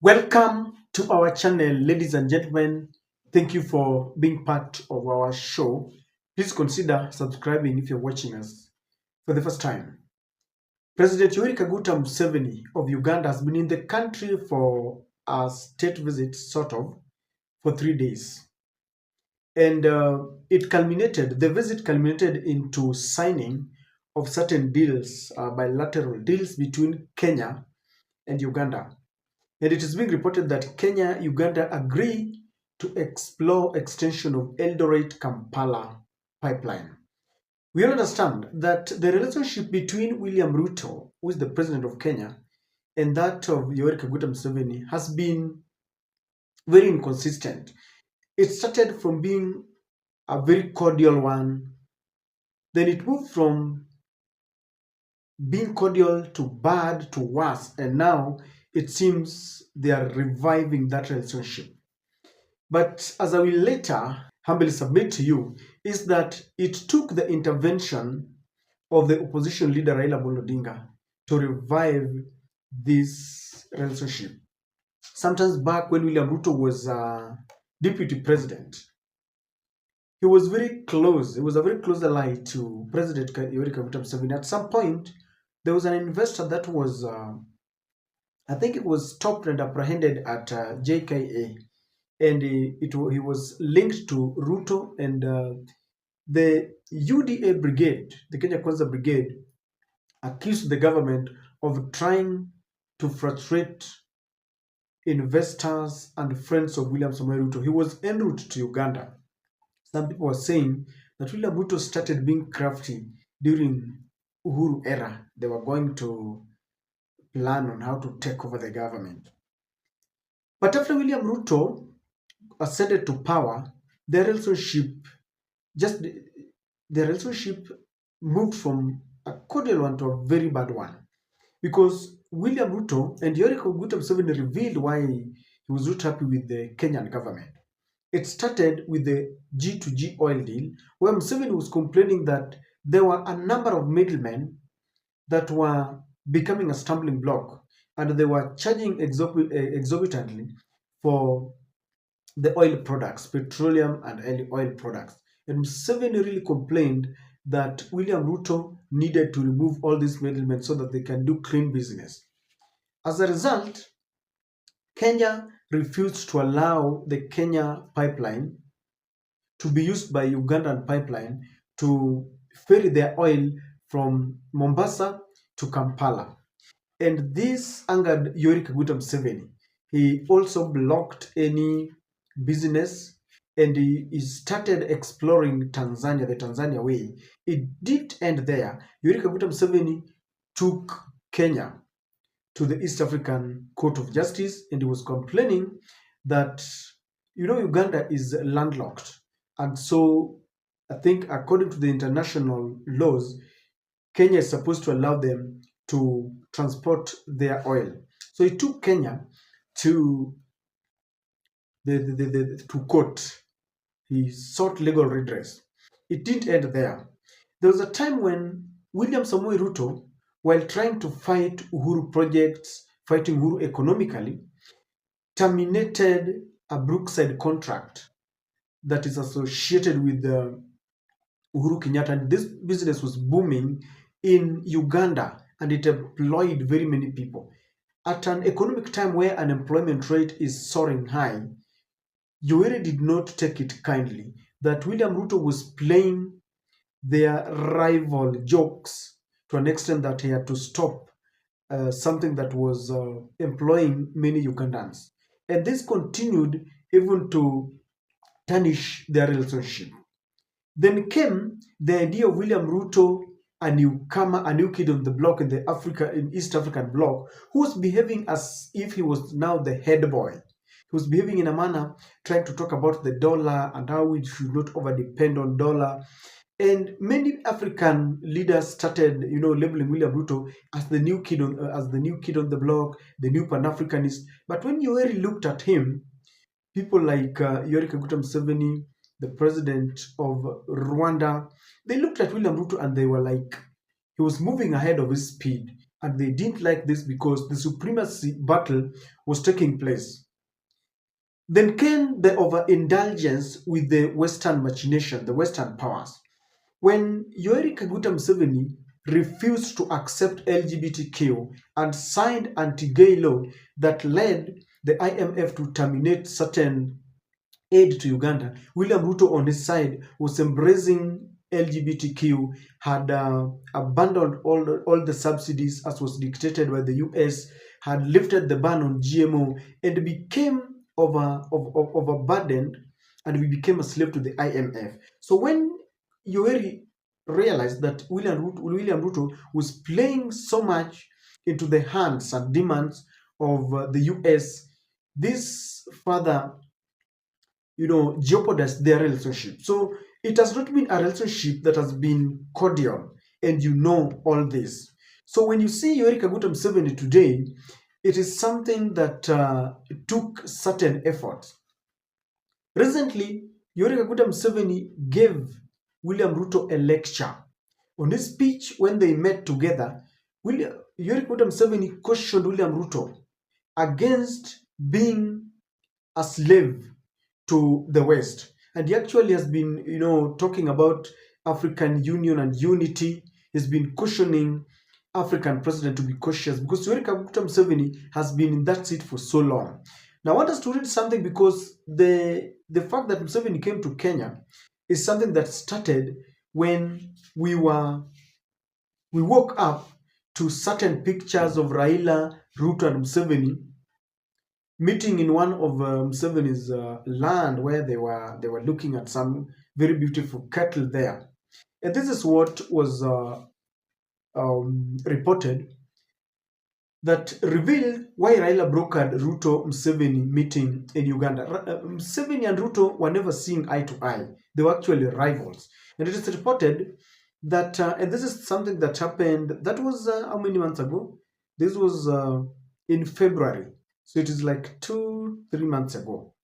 Welcome to our channel, ladies and gentlemen. Thank you for being part of our show. Please consider subscribing if you're watching us for the first time. President Yoweri Kaguta Museveni of Uganda has been in the country for a state visit, sort of, for 3 days. And the visit culminated into signing of certain deals, bilateral deals between Kenya and Uganda. And it is being reported that Kenya-Uganda agree to explore extension of Eldoret-Kampala pipeline. We all understand that the relationship between William Ruto, who is the president of Kenya, and that of Yoweri Kaguta Museveni has been very inconsistent. It started from being a very cordial one, then it moved from being cordial to bad to worse, and now it seems they are reviving that relationship. But as I will later humbly submit to you, is that it took the intervention of the opposition leader Raila Odinga to revive this relationship. Sometimes back when William Ruto was deputy president, he was very close. He was a very close ally to President Yoweri Kaguta Museveni. At some point, there was an investor that was, I think it was stopped and apprehended at JKA, and he was linked to Ruto, and the UDA brigade, the Kenya Kwanza brigade, accused the government of trying to frustrate investors and friends of William Samoei Ruto. He was en route to Uganda. Some people were saying that William Ruto started being crafty during Uhuru era. They were going to plan on how to take over the government. But after William Ruto ascended to power, their relationship just the relationship moved from a cordial one to a very bad one, because William Ruto and Yoweri Kaguta Museveni revealed why he was not happy with the Kenyan government. It started with the G2G oil deal, where Museveni was complaining that there were a number of middlemen that were becoming a stumbling block, and they were charging exorbitantly for the oil products, petroleum and oil products. And Museveni really complained that William Ruto needed to remove all these middlemen so that they can do clean business. As a result, Kenya refused to allow the Kenya pipeline to be used by Ugandan pipeline to ferry their oil from Mombasa to Kampala. And this angered Yoweri Kaguta Museveni. He also blocked any business, and he started exploring Tanzania, the Tanzania way. It didn't end there. Yoweri Kaguta Museveni took Kenya to the East African Court of Justice, and he was complaining that, Uganda is landlocked. And so I think according to the international laws, Kenya is supposed to allow them to transport their oil. So he took Kenya to to court. He sought legal redress. It didn't end there. There was a time when William Samoei Ruto, while trying to fight Uhuru projects, fighting Uhuru economically, terminated a Brookside contract that is associated with the Uhuru Kenyatta. And this business was booming in Uganda, and it employed very many people. At an economic time where unemployment rate is soaring high, Yoweri did not take it kindly that William Ruto was playing their rival jokes to an extent that he had to stop something that was employing many Ugandans. And this continued even to tarnish their relationship. Then came the idea of William Ruto, a newcomer, a new kid on the block in East African bloc, who was behaving as if he was now the head boy. He was behaving in a manner trying to talk about the dollar and how we should not over depend on dollar. And many African leaders started, labeling William Ruto as the new kid on the block, the new Pan-Africanist. But when Yoweri looked at him, people like Yoweri Kaguta Museveni, the president of Rwanda, they looked at William Ruto and they were like, he was moving ahead of his speed. and they didn't like this because the supremacy battle was taking place. Then came the overindulgence with the Western machination, the Western powers. When Yoweri Kaguta Museveni refused to accept LGBTQ and signed anti-gay law that led the IMF to terminate certain aid to Uganda, William Ruto on his side was embracing LGBTQ, had abandoned all the subsidies as was dictated by the US, had lifted the ban on GMO, and became overburdened, and we became a slave to the IMF. So when Yoweri realized that William Ruto was playing so much into the hands and demands of the US, this further jeopardize their relationship. So it has not been a relationship that has been cordial, and all this. So when you see Yoweri Kaguta Museveni today, it is something that took certain effort. Recently, Yoweri Kaguta Museveni gave William Ruto a lecture. On his speech, when they met together, Yoweri Kaguta Museveni cautioned William Ruto against being a slave to the West. And he actually has been, talking about African union and unity. He's been cautioning African president to be cautious because Yoweri Kaguta Museveni has been in that seat for so long. Now, I want us to read something because the fact that Museveni came to Kenya is something that started when we woke up to certain pictures of Raila, Ruto, and Museveni meeting in one of Museveni's land where they were looking at some very beautiful cattle there. And this is what was reported that revealed why Raila brokered Ruto Museveni meeting in Uganda. Museveni and Ruto were never seeing eye to eye. They were actually rivals. And it is reported that, and this is something that happened, that was how many months ago? This was in February. So it is like 2-3 months ago.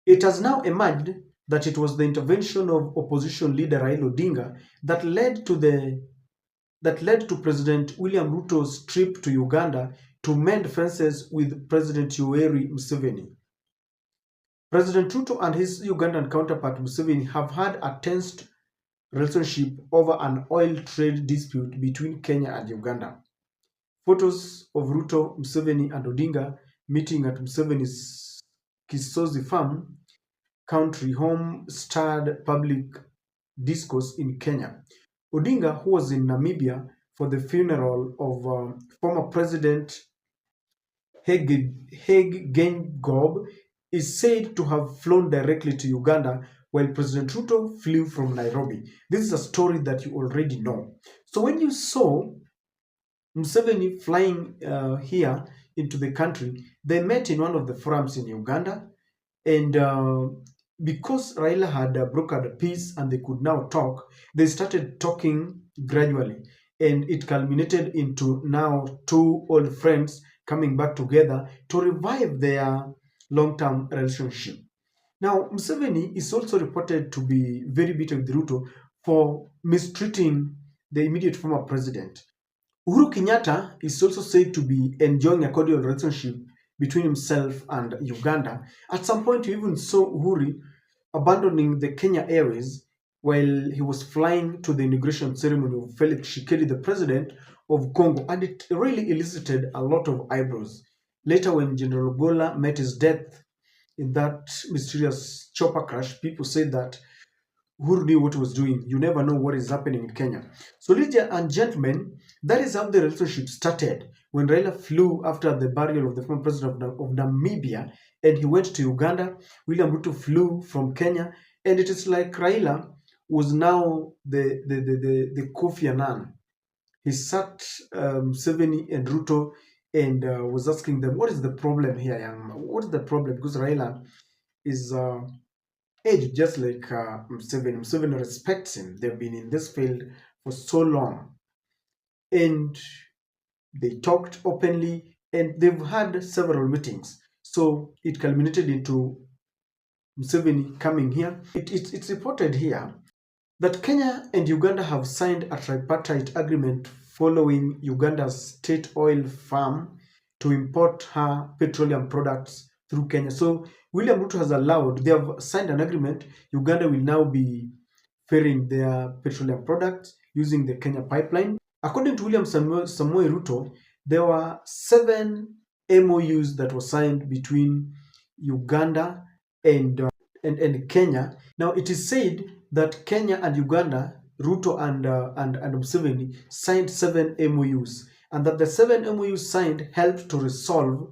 It has now emerged that it was the intervention of opposition leader Raila Odinga that led to President William Ruto's trip to Uganda to mend fences with President Yoweri Museveni. President Ruto and his Ugandan counterpart Museveni have had a tense relationship over an oil trade dispute between Kenya and Uganda. Photos of Ruto, Museveni, and Odinga meeting at Museveni's Kisozi farm, country home, stirred public discourse in Kenya. Odinga, who was in Namibia for the funeral of former President Hage Geingob, is said to have flown directly to Uganda while President Ruto flew from Nairobi. This is a story that you already know. So when you saw Museveni flying here into the country, they met in one of the forums in Uganda, and because Raila had brokered a peace and they could now talk, they started talking gradually, and it culminated into now two old friends coming back together to revive their long-term relationship. Now, Museveni is also reported to be very bitter with Ruto for mistreating the immediate former president. Uhuru Kenyatta is also said to be enjoying a cordial relationship between himself and Uganda. At some point, you even saw Uhuru abandoning the Kenya Airways while he was flying to the inauguration ceremony of Felix Tshisekedi, the president of Congo, and it really elicited a lot of eyebrows. Later, when General Gola met his death in that mysterious chopper crash, people said that Uhuru knew what he was doing. You never know what is happening in Kenya. So, ladies and gentlemen, that is how the relationship started when Raila flew after the burial of the former president of Namibia, and he went to Uganda. William Ruto flew from Kenya, and it is like Raila was now the Kofi Annan. He sat Museveni and Ruto and was asking them, "What is the problem here, young man? What is the problem?" Because Raila is aged just like Museveni. Museveni respects him. They've been in this field for so long, and they talked openly, and they've had several meetings. So it culminated into Museveni coming here. It's reported here that Kenya and Uganda have signed a tripartite agreement following Uganda's state oil farm to import her petroleum products through Kenya. So William Ruto has allowed, they have signed an agreement. Uganda will now be ferrying their petroleum products using the Kenya pipeline. According to William Samoei Ruto, there were 7 MOUs that were signed between Uganda and, and Kenya. Now it is said that Kenya and Uganda, Ruto and Museveni signed 7 MOUs, and that the 7 MOUs signed helped to resolve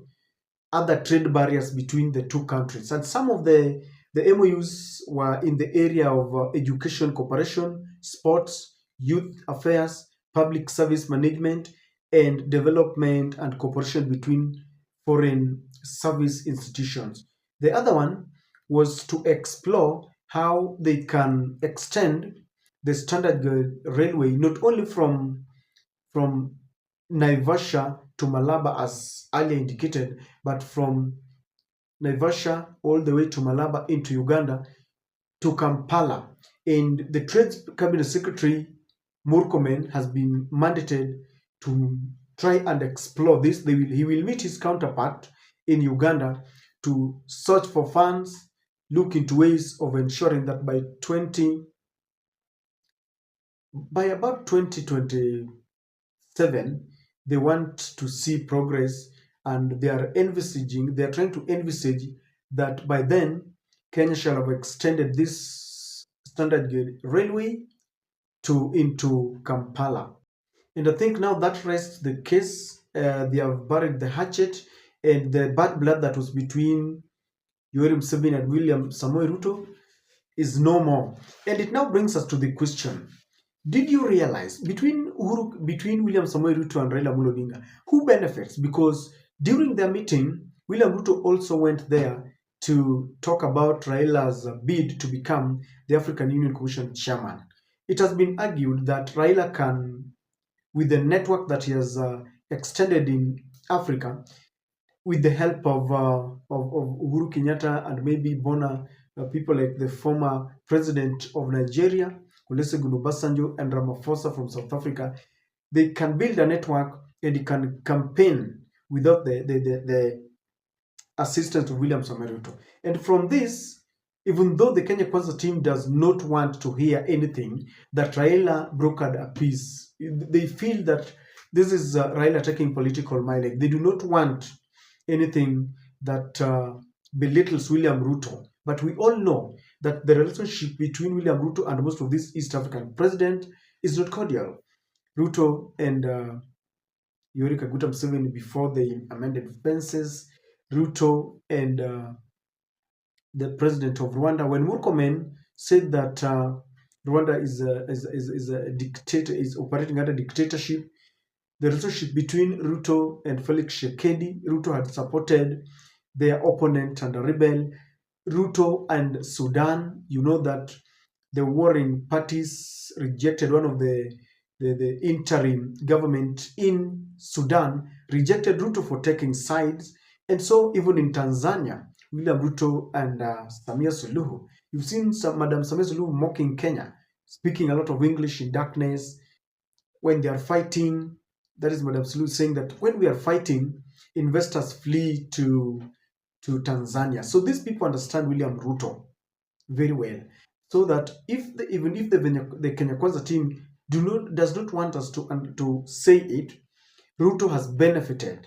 other trade barriers between the two countries. And some of the MOUs were in the area of education cooperation, sports, youth affairs, public service management, and development and cooperation between foreign service institutions. The other one was to explore how they can extend the standard gauge railway not only from Naivasha to Malaba as earlier indicated, but from Naivasha all the way to Malaba into Uganda to Kampala. And the Trade Cabinet Secretary Murkomen has been mandated to try and explore this. He will meet his counterpart in Uganda to search for funds, look into ways of ensuring that by about 2027 they want to see progress, and they are trying to envisage that by then Kenya shall have extended this standard gauge railway to into Kampala. And I think now that rests the case. They have buried the hatchet, and the bad blood that was between Yoweri Museveni and William Samoei Ruto is no more. And it now brings us to the question: did you realize between William Samoei Ruto and Raila Odinga, who benefits? Because during their meeting, William Ruto also went there to talk about Raila's bid to become the African Union Commission chairman. It has been argued that Raila can, with the network that he has extended in Africa, with the help of Uhuru Kenyatta and maybe people like the former president of Nigeria, Olusegun Obasanjo, and Ramaphosa from South Africa, they can build a network and he can campaign without the assistance of William Samoei Ruto. And from this, even though the Kenya Kwanza team does not want to hear anything that Raila brokered a peace, they feel that this is Raila taking political mileage. They do not want anything that belittles William Ruto. But we all know that the relationship between William Ruto and most of these East African presidents is not cordial. Ruto and Yoweri Kaguta Museveni, before they amended fences, Ruto and the president of Rwanda, when Murkomen said that Rwanda is a dictator, is operating under dictatorship, the relationship between Ruto and Felix Tshisekedi, Ruto had supported their opponent and a rebel. Ruto and Sudan, you know that the warring parties rejected one of the interim government in Sudan, rejected Ruto for taking sides. And so even in Tanzania, William Ruto and Samia Suluhu, you've seen Madam Samia Suluhu mocking Kenya, speaking a lot of English in darkness when they are fighting. That is Madam Suluhu saying that when we are fighting, investors flee to Tanzania. So these people understand William Ruto very well. So that even if the Kenya Kwanza team does not want us to say it, Ruto has benefited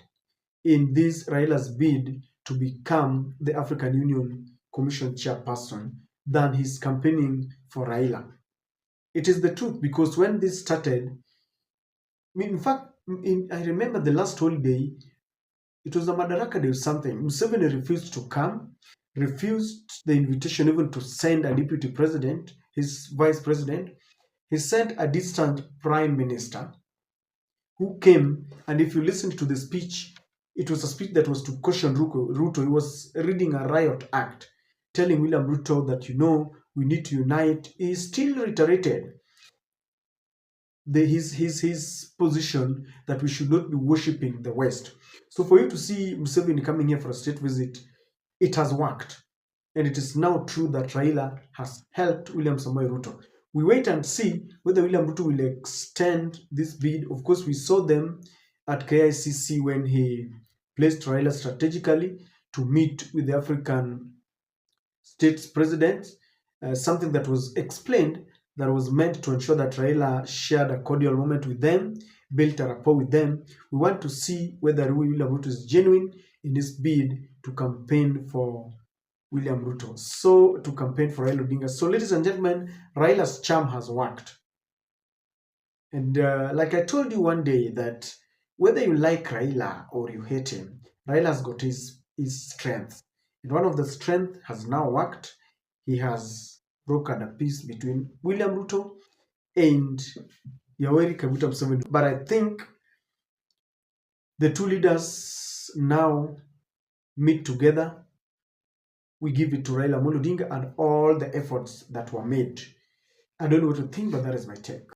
in this Raila's bid to become the African Union Commission chairperson than his campaigning for Raila. It is the truth, because when this started, in fact, I remember the last holiday, it was a Madaraka Day or something. Museveni refused to come, refused the invitation even to send a deputy president, his vice president. He sent a distant prime minister who came, and if you listen to the speech, it was a speech that was to caution Ruto. He was reading a riot act, telling William Ruto that, we need to unite. He still reiterated his position that we should not be worshipping the West. So for you to see Museveni coming here for a state visit, it has worked. And it is now true that Raila has helped William Samoei Ruto. We wait and see whether William Ruto will extend this bid. Of course, we saw them at KICC when he placed Raila strategically to meet with the African states presidents, something that was explained that was meant to ensure that Raila shared a cordial moment with them, built a rapport with them. We want to see whether William Ruto is genuine in his bid to campaign for William Ruto. So, to campaign for Raila Odinga. So, ladies and gentlemen, Raila's charm has worked. And like I told you one day that whether you like Raila or you hate him, Raila's got his strength. And one of the strength has now worked. He has brokered a peace between William Ruto and Yoweri Kaguta Museveni. But I think the two leaders now meet together. We give it to Raila Odinga and all the efforts that were made. I don't know what to think, but that is my take.